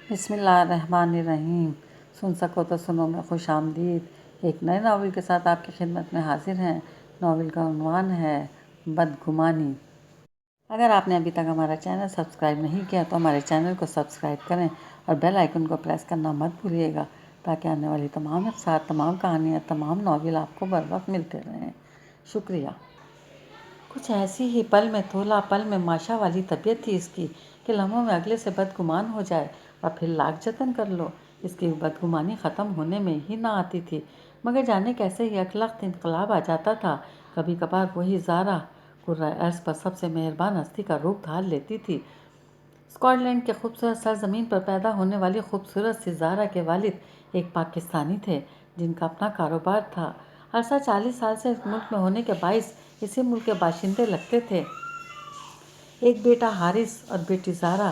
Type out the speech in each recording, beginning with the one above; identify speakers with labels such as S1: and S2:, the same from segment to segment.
S1: بسم اللہ الرحمن الرحیم۔ سن سکو تو سنو میں خوش آمدید۔ ایک نئے ناول کے ساتھ آپ کی خدمت میں حاضر ہیں۔ ناول کا عنوان ہے بدگمانی۔ اگر آپ نے ابھی تک ہمارا چینل سبسکرائب نہیں کیا تو ہمارے چینل کو سبسکرائب کریں اور بیل آئیکن کو پریس کرنا مت بھولیے گا تاکہ آنے والی تمام اقساط، تمام کہانیاں، تمام ناول آپ کو بر وقت ملتے رہیں۔ شکریہ۔ کچھ ایسی ہی پل میں تولا پل میں ماشا والی طبیعت تھی اس کی کہ لمحوں میں اگلے سے بدگمان ہو جائے اور پھر لاکھ جتن کر لو اس کی بدگمانی ختم ہونے میں ہی نہ آتی تھی، مگر جانے کیسے ہی اخلاق انقلاب آ جاتا تھا۔ کبھی کبھار وہی زارا قرۂ ارض پر سب سے مہربان ہستی کا روپ دھار لیتی تھی۔ اسکاٹ لینڈ کے خوبصورت سرزمین پر پیدا ہونے والی خوبصورت سی زارا کے والد ایک پاکستانی تھے جن کا اپنا کاروبار تھا۔ عرصہ 40 سال سے اس ملک میں ہونے کے باعث اسی ملک کے باشندے لگتے تھے۔ ایک بیٹا حارث اور بیٹی زارا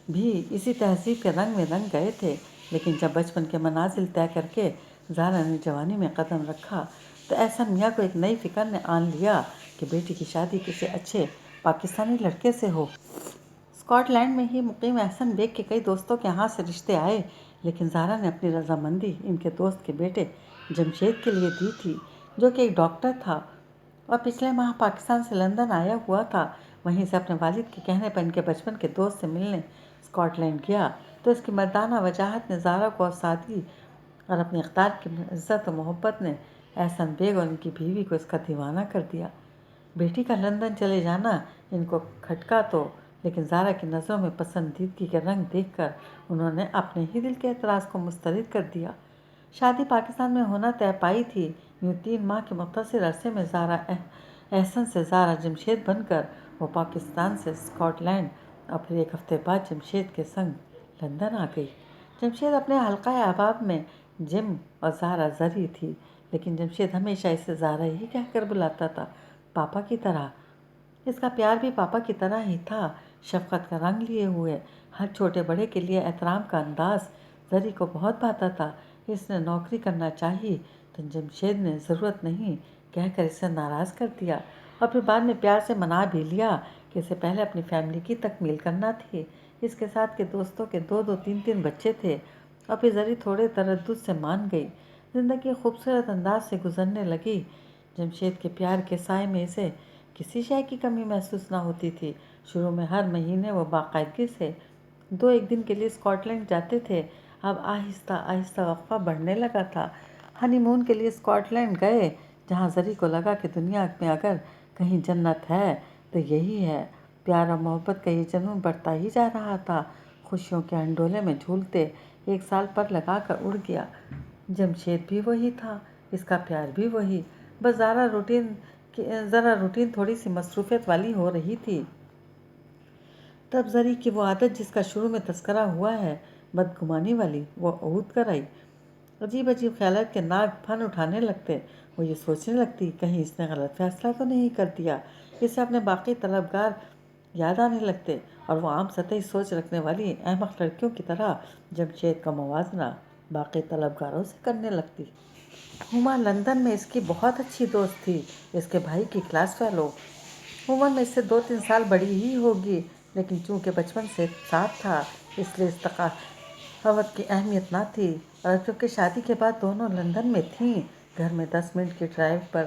S1: بھی اسی تہذیب کے رنگ میں رنگ گئے تھے، لیکن جب بچپن کے منازل طے کر کے زارا نے جوانی میں قدم رکھا تو احسن میاں کو ایک نئی فکر نے آن لیا کہ بیٹی کی شادی کسی اچھے پاکستانی لڑکے سے ہو۔ اسکاٹ لینڈ میں ہی مقیم احسن بیگ کے کئی دوستوں کے ہاں سے رشتے آئے، لیکن زارا نے اپنی رضامندی ان کے دوست کے بیٹے جمشید کے لیے دی تھی جو کہ ایک ڈاکٹر تھا اور پچھلے ماہ پاکستان سے لندن آیا ہوا تھا۔ وہیں سے اپنے والد کے کہنے پر ان کے بچپن کے دوست سے ملنے اسکاٹ لینڈ گیا تو اس کی مردانہ وجاہت نے زارا کو اور سادگی اور اپنے اقدار کی عزت و محبت نے احسن بیگ اور ان کی بیوی کو اس کا دیوانہ کر دیا۔ بیٹی کا لندن چلے جانا ان کو کھٹکا تو، لیکن زارا کی نظروں میں پسندیدگی کے رنگ دیکھ کر انہوں نے اپنے ہی دل کے اعتراض کو مسترد کر دیا۔ شادی پاکستان میں ہونا طے پائی تھی۔ یوں 3 ماہ کے مختصر عرصے میں زارا احسن سے زارا جمشید بن کر وہ پاکستان سے اسکاٹ لینڈ اور پھر ایک ہفتے بعد جمشید کے سنگ لندن آ گئی۔ جمشید اپنے حلقہ احباب میں جم اور زارا زری تھی، لیکن جمشید ہمیشہ اسے زارا ہی کہہ کر بلاتا تھا، پاپا کی طرح۔ اس کا پیار بھی پاپا کی طرح ہی تھا، شفقت کا رنگ لیے ہوئے۔ ہر چھوٹے بڑے کے لیے احترام کا انداز زری کو بہت بھاتا تھا۔ اس نے نوکری کرنا چاہی تو جمشید نے ضرورت نہیں کہہ کر اسے ناراض کر دیا اور پھر بعد میں پیار سے منا بھی لیا کہ اسے پہلے اپنی فیملی کی تکمیل کرنا تھی۔ اس کے ساتھ کے دوستوں کے 2 3 بچے تھے اور پھر زری تھوڑے تردد سے مان گئی۔ زندگی خوبصورت انداز سے گزرنے لگی۔ جمشید کے پیار کے سائے میں اسے کسی شے کی کمی محسوس نہ ہوتی تھی۔ شروع میں ہر مہینے وہ باقاعدگی سے 2 دن کے لیے اسکاٹ لینڈ جاتے تھے، اب آہستہ آہستہ وقفہ بڑھنے لگا تھا۔ ہنی مون کے لیے اسکاٹ لینڈ گئے جہاں زری کو لگا کہ دنیا میں اگر کہیں جنت ہے تو یہی ہے۔ پیار اور محبت کا یہ جنون بڑھتا ہی جا رہا تھا۔ خوشیوں کے ہنڈولے میں جھولتے 1 سال پر لگا کر اڑ گیا۔ جمشید بھی وہی تھا، اس کا پیار بھی وہی، بس ذرا روٹین تھوڑی سی مصروفیت والی ہو رہی تھی۔ تب زری کی وہ عادت جس کا شروع میں تذکرہ ہوا ہے، بدگمانی والی، وہ عود کر آئی۔ عجیب عجیب خیالات کے ناگ پھن اٹھانے لگتے۔ وہ یہ سوچنے لگتی کہیں اس نے غلط فیصلہ تو نہیں کر دیا۔ اسے اپنے باقی طلبگار یاد آنے لگتے اور وہ عام سطحی سوچ رکھنے والی احمق لڑکیوں کی طرح جمشید کا موازنہ باقی طلبگاروں سے کرنے لگتی۔ ہما لندن میں اس کی بہت اچھی دوست تھی، اس کے بھائی کی کلاس فیلو۔ عمر میں اس سے 2 3 سال بڑی ہی ہوگی، لیکن چونکہ بچپن سے ساتھ تھا اس لیے اس تفاوت کی اہمیت نہ تھی، اور کیونکہ شادی کے بعد دونوں لندن میں تھیں، گھر میں 10 منٹ کی ڈرائیو پر،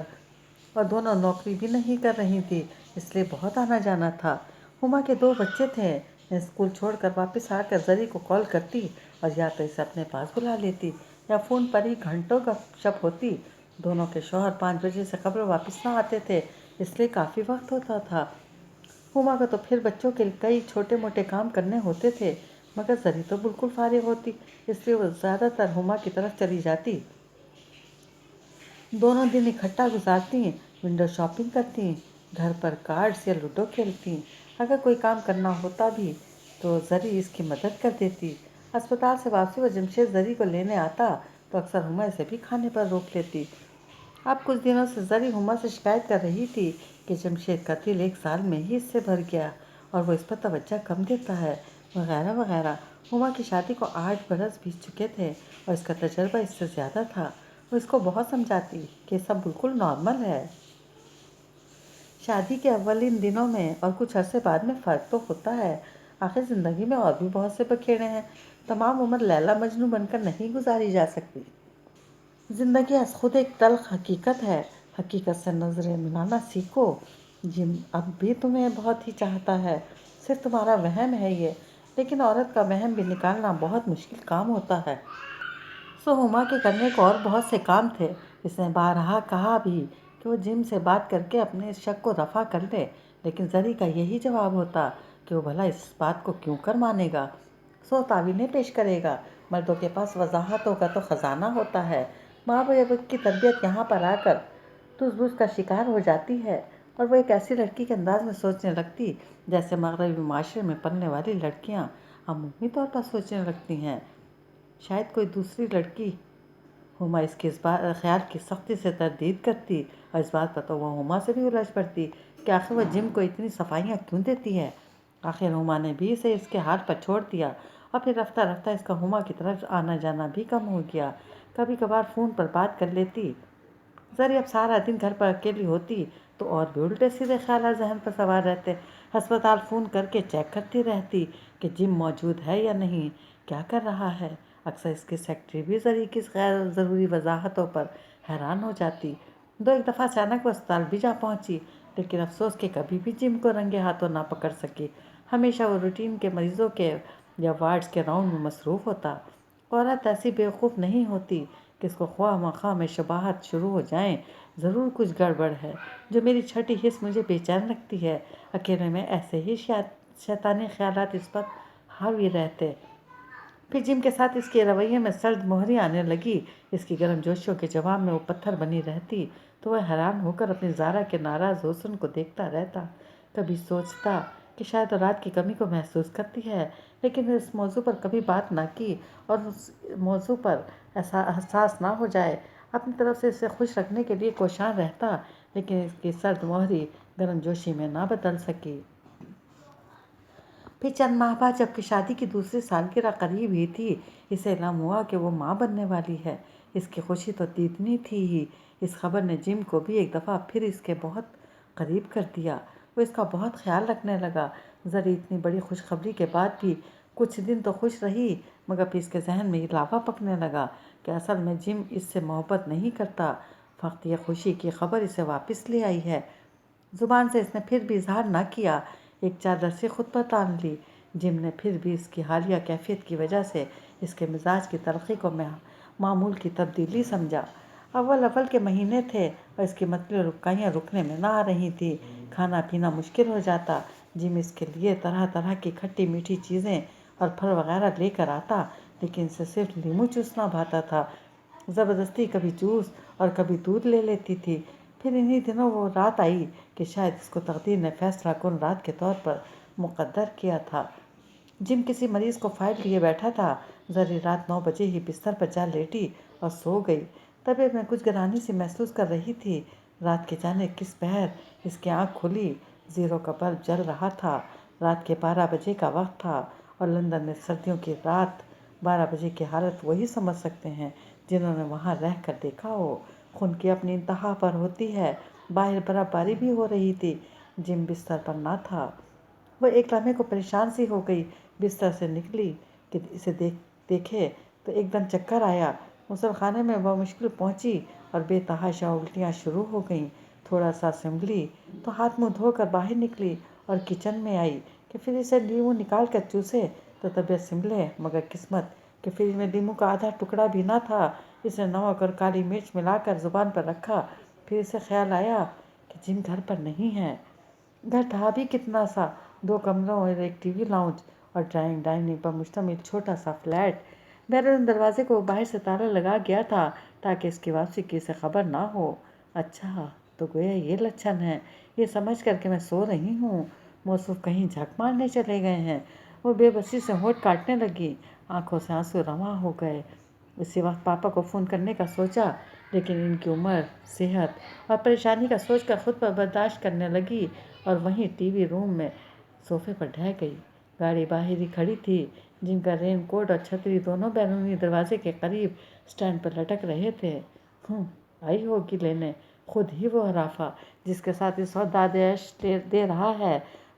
S1: اور دونوں نوکری بھی نہیں کر رہی تھیں، اس لیے بہت آنا جانا تھا۔ ہما کے 2 بچے تھے۔ اسکول چھوڑ کر واپس آ کر زری کو کال کرتی اور یا تو اسے اپنے پاس بلا لیتی یا فون پر ہی گھنٹوں گپ شپ ہوتی۔ دونوں کے شوہر 5 بجے سے قبل واپس نہ آتے تھے، اس لیے کافی وقت ہوتا تھا۔ ہما کو تو پھر بچوں کے کئی چھوٹے موٹے کام کرنے ہوتے تھے، مگر زری تو بالکل فارغ ہوتی، اس لیے وہ زیادہ تر ہما کی طرف چلی جاتی۔ دونوں دن اکٹھا گزارتی، ونڈو شاپنگ کرتی، گھر پر کارڈز یا لوڈو کھیلتی۔ اگر کوئی کام کرنا ہوتا بھی تو زری اس کی مدد کر دیتی۔ اسپتال سے واپسی پر جمشید زری کو لینے آتا تو اکثر ہما اسے بھی کھانے پر روک لیتی۔ اب کچھ دنوں سے زری ہما سے شکایت کر رہی تھی کہ جمشید کا دل 1 سال میں ہی اس سے بھر گیا اور وہ اس پر توجہ کم دیتا ہے، وغیرہ وغیرہ۔ ہما کی شادی کو 8 برس بیت چکے تھے اور اس کا تجربہ اس سے زیادہ تھا۔ وہ اس کو بہت سمجھاتی کہ یہ سب بالکل نارمل ہے۔ شادی کے اولین دنوں میں اور کچھ عرصے بعد میں فرق تو ہوتا ہے۔ آخر زندگی میں اور بھی بہت سے بکھیڑے ہیں، تمام عمر لیلا مجنوں بن کر نہیں گزاری جا سکتی۔ زندگی از خود ایک تلخ حقیقت ہے، حقیقت سے نظریں ملانا سیکھو۔ جم اب بھی تمہیں بہت ہی چاہتا ہے، صرف تمہارا وہم ہے یہ، لیکن عورت کا وہم بھی نکالنا بہت مشکل کام ہوتا ہے۔ سو ہما کے کرنے کو اور بہت سے کام تھے۔ اس نے بارہا کہا بھی کہ وہ جم سے بات کر کے اپنے اس شک کو رفع کر لے، لیکن زری کا یہی جواب ہوتا کہ وہ بھلا اس بات کو کیوں کر مانے گا، سو تعویلیں پیش کرے گا۔ مردوں کے پاس وضاحتوں کا تو خزانہ ہوتا ہے۔ ماں باپ کی تربیت یہاں پر آ کر تُس بُس کا شکار ہو جاتی ہے، اور وہ ایک ایسی لڑکی کے انداز میں سوچنے لگتی جیسے مغربی معاشرے میں پلنے والی لڑکیاں عمومی طور پر سوچنے لگتی ہیں۔ شاید کوئی دوسری لڑکی ہما اس کے خیال کی سختی سے تردید کرتی، اور اس بات پر تو وہ ہما سے بھی الجھ پڑتی کہ آخر وہ جم کو اتنی صفائیاں کیوں دیتی ہے۔ آخر ہما نے بھی اسے اس کے حال پر چھوڑ دیا، اور پھر رفتہ رفتہ اس کا ہما کی طرف آنا جانا بھی کم ہو گیا۔ کبھی کبھار فون پر بات کر لیتی۔ زری اب سارا دن گھر پر اکیلی ہوتی تو اور بھی الٹے سیدھے خیالات ذہن پر سوار رہتے۔ ہسپتال فون کر کے چیک کرتی رہتی کہ جم موجود ہے یا نہیں، کیا کر رہا ہے۔ اکثر اس کی سیکرٹری بھی زری کی غیر ضروری وضاحتوں پر حیران ہو جاتی۔ ایک دفعہ اچانک وہ اسپتال بھی جا پہنچی، لیکن افسوس کہ کبھی بھی جم کو رنگے ہاتھوں نہ پکڑ سکی۔ ہمیشہ وہ روٹین کے مریضوں کے یا وارڈز کے راؤنڈ میں مصروف ہوتا۔ عورت ایسی بیوقوف نہیں ہوتی کہ اس کو خواہ مخواہ میں شبہات شروع ہو جائیں، ضرور کچھ گڑبڑ ہے۔ جو میری چھٹی حس مجھے بے چین رکھتی ہے، اکیلے میں ایسے ہی شیطانی خیالات اس پر حاوی رہتے۔ پھر جم کے ساتھ اس کے رویے میں سرد مہری آنے لگی۔ اس کی گرم جوشیوں کے جواب میں وہ پتھر بنی رہتی تو وہ حیران ہو کر اپنی زارا کے ناراض حسن کو دیکھتا رہتا۔ کبھی سوچتا کہ شاید رات کی کمی کو محسوس کرتی ہے، لیکن اس موضوع پر کبھی بات نہ کی، اور اس موضوع پر حساس نہ ہو جائے۔ اپنی طرف سے اسے خوش رکھنے کے لیے کوشاں رہتا، لیکن اس کی سرد مہری گرم جوشی میں نہ بدل سکی۔ پھر چند ماہ بعد جبکہ شادی کی دوسری سالگرہ قریب ہی تھی، اسے علم ہوا کہ وہ ماں بننے والی ہے۔ اس کی خوشی تو تیتنی تھی ہی، اس خبر نے جم کو بھی ایک دفعہ پھر اس کے بہت قریب کر دیا۔ وہ اس کا بہت خیال رکھنے لگا۔ زری اتنی بڑی خوشخبری کے بعد بھی کچھ دن تو خوش رہی، مگر پھر اس کے ذہن میں یہ لافا پکنے لگا کہ اصل میں جم اس سے محبت نہیں کرتا، فقط یہ خوشی کی خبر اسے واپس لے آئی ہے۔ زبان سے اس نے پھر بھی اظہار نہ کیا، ایک چادر سے خود پر تان لی۔ جم نے پھر بھی اس کی حالیہ کیفیت کی وجہ سے اس کے مزاج کی تلخی کو معمول کی تبدیلی سمجھا۔ اول کے مہینے تھے اور اس کی متلی اور رکائیاں رکنے میں نہ آ رہی تھیں۔ کھانا پینا مشکل ہو جاتا۔ جم اس کے لیے طرح طرح کی کھٹی میٹھی چیزیں اور پھل وغیرہ لے کر آتا، لیکن اسے صرف لیموں چوسنا بھاتا تھا۔ زبردستی کبھی جوس اور کبھی دودھ لے لیتی تھی۔ پھر انہی دنوں وہ رات آئی کہ شاید اس کو تقدیر نے فیصلہ کن رات کے طور پر مقدر کیا تھا۔ جم کسی مریض کو فائل لیے بیٹھا تھا۔ زری رات 9 بجے ہی بستر پر جا لیٹی اور سو گئی۔ طبیعت میں کچھ گرانی سی محسوس کر رہی تھی۔ رات کے جانے کس پہر اس کی آنکھ کھلی، زیرو کا بلب جل رہا تھا۔ رات کے 12 بجے کا وقت تھا، اور لندن میں سردیوں کی رات 12 بجے کی حالت وہی سمجھ سکتے ہیں جنہوں نے وہاں رہ کر دیکھا ہو۔ خون کی اپنی انتہا پر ہوتی ہے۔ باہر برف باری بھی ہو رہی تھی۔ جم بستر پر نہ تھا۔ وہ ایک لمحے کو پریشان سی ہو گئی، بستر سے نکلی کہ اسے دیکھے تو ایک دم چکر آیا۔ غسل خانے میں بمشکل پہنچی اور بے تحاشا الٹیاں شروع ہو گئیں۔ تھوڑا سا سنبھلی تو ہاتھ منہ دھو کر باہر نکلی اور کچن میں آئی کہ فریج سے لیموں نکال کر چوسے تو طبیعت سنبھلے، مگر قسمت کہ فریج میں لیموں کا آدھا ٹکڑا بھی نہ تھا۔ اس نے نمک اور کالی مرچ ملا کر زبان پر رکھا۔ پھر اسے خیال آیا کہ جم گھر پر نہیں ہے۔ گھر تھا بھی کتنا سا، 2 کمروں اور ایک ٹی وی لاؤنج اور ڈرائنگ ڈائننگ پر مشتمل چھوٹا سا فلیٹ۔ بیرون دروازے کو باہر سے تالا لگا گیا تھا تاکہ اس کی واپسی کی اسے خبر نہ ہو۔ اچھا تو گویا یہ لچھن ہے، یہ سمجھ کر کہ میں سو رہی ہوں۔ موصوف کہیں جھک مارنے چلے گئے ہیں۔ وہ بے بسی سے ہونٹ کاٹنے لگی، آنکھوں سے آنسو رواں ہو گئے۔ اسی وقت پاپا کو فون کرنے کا سوچا، لیکن ان کی عمر، صحت اور پریشانی کا سوچ کر خود پر برداشت کرنے لگی اور وہیں ٹی وی روم میں صوفے پر ڈھہ گئی۔ گاڑی باہر ہی کھڑی تھی۔ جن کا رین کوٹ اور چھتری دونوں بیرونی دروازے کے قریب سٹینڈ پر لٹک رہے تھے۔ آئی ہوگی لینے، خود ہی وہ ہرافہ جس کے ساتھ اس وقت دادیش دے رہا ہے۔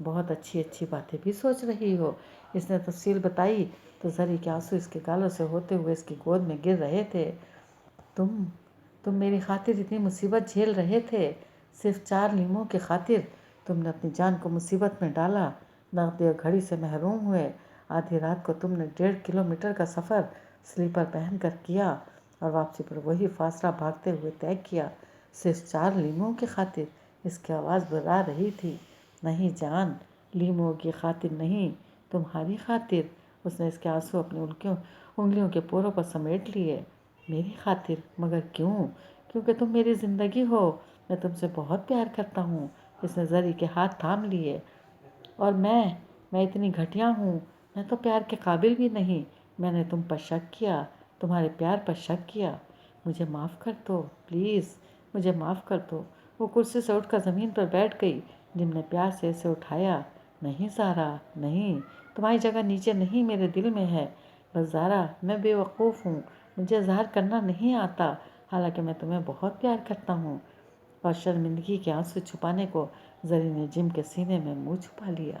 S1: بہت اچھی اچھی باتیں بھی سوچ رہی ہو۔ اس نے تفصیل بتائی تو زری کے آنسو اس کے گالوں سے ہوتے ہوئے اس کی گود میں گر رہے تھے۔ تم میری خاطر اتنی مصیبت جھیل رہے تھے، صرف 4 لیموں کی خاطر تم نے اپنی جان کو مصیبت میں ڈالا، نقد اور گھڑی سے محروم ہوئے، آدھی رات کو تم نے 1.5 کلومیٹر کا سفر سلیپر پہن کر کیا اور واپسی پر وہی فاصلہ بھاگتے ہوئے طے کیا، صرف 4 لیموں کی خاطر۔ اس کی آواز بھرا رہی تھی۔ نہیں جان، لیموں کی خاطر نہیں، تمہاری خاطر۔ اس نے اس کے آنسو اپنی انگلیوں کے پوروں پر سمیٹ لیے۔ میری خاطر؟ مگر کیوں؟ کیونکہ تم میری زندگی ہو، میں تم سے بہت پیار کرتا ہوں۔ اس نے زری کے ہاتھ تھام لیے۔ اور میں اتنی گھٹیا ہوں، میں تو پیار کے قابل بھی نہیں۔ میں نے تم پر شک کیا، تمہارے پیار پر شک کیا۔ مجھے معاف کر دو، پلیز مجھے معاف کر دو۔ وہ کرسی سے اٹھ کر زمین پر بیٹھ گئی۔ جم نے پیار سے اسے اٹھایا۔ نہیں زارا، نہیں، تمہاری جگہ نیچے نہیں، میرے دل میں ہے۔ بس زارا، میں بے وقوف ہوں، مجھے اظہار کرنا نہیں آتا، حالانکہ میں تمہیں بہت پیار کرتا ہوں۔ اور شرمندگی کے آنسو چھپانے کو زری نے جم کے سینے میں منہ چھپا لیا۔